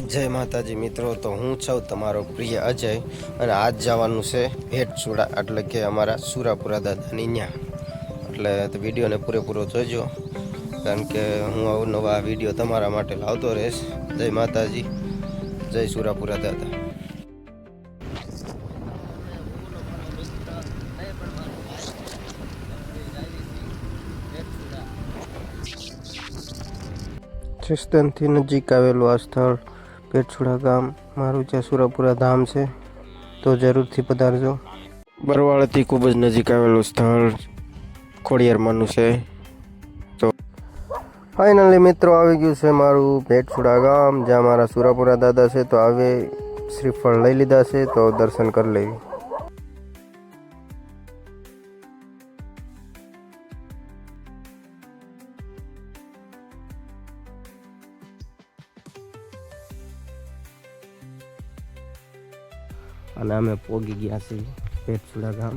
જય માતાજી મિત્રો, તો હું છું તમારો પ્રિય અજય અને આજ જવાનું છે ભેટસુડા, એટલે કે અમારા સુરાપુરા દાદાની ન્યા. એટલે વિડીયોને પૂરેપૂરો જોજો, કારણ કે હું અવનવા વિડીયો તમારા માટે લાવતો રહીશ. જય માતાજી, જય સુરાપુરા દાદા. જસદણથી નજીક આવેલું આ સ્થળ ભેટસુડા ગામ, મારું જ્યાં સુરાપુરા ધામ છે, તો જરૂરથી પધારજો. બરવાળાથી ખૂબ જ નજીક આવેલું સ્થળ ખોડિયારમાંનું છે. તો ફાઇનલી મિત્રો આવી ગયું છે મારું ભેટસુડા ગામ, જ્યાં મારા સુરાપુરા દાદા છે. તો હવે શ્રીફળ લઈ લીધા છે, તો દર્શન કરી લેવી. અને અમે પોગી ગયા છીએ ભેટસુડા ગામ.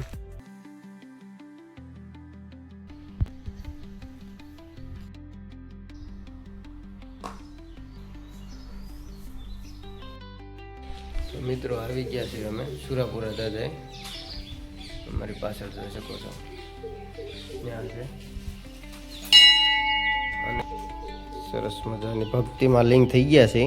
તો મિત્રો આવી ગયા છીએ અમે સુરાપુરા દાદાએ. અમારી પાછળ જોઈ શકો છો, ત્યાં છે. અને સરસ મજાની ભક્તિમાં લીન થઈ ગયા છે.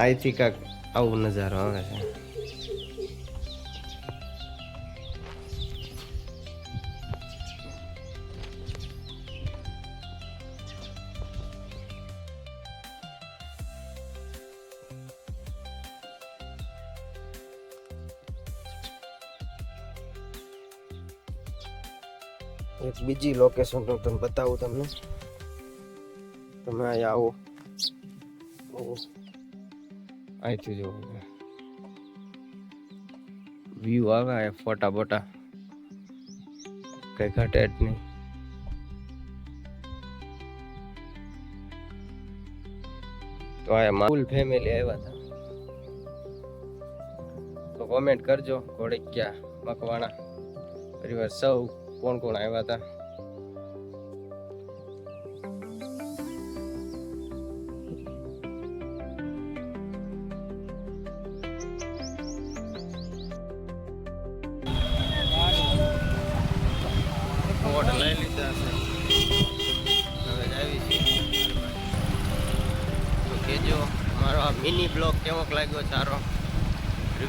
અહીંથી કાંક આવું નજારો આવે છે. એક બીજી લોકેશન હું તમને બતાવું તમને. તમે અહીંયા આવો, અહીંથી જો વ્યૂ આવે, ફોટા બોટા કઈ ઘટે જ નહીં. તો આ ફૂલ ફેમિલી આવ્યા હતા. તો કોમેન્ટ કરજો, ઘોડિક્યા મકવાણા પરિવાર સૌ કોણ કોણ આવ્યા હતા. લઈ લીધા છે, હવે આવી છીએ. તો કહેજો મારો આ મિની બ્લોગ કેવો લાગ્યો સારો.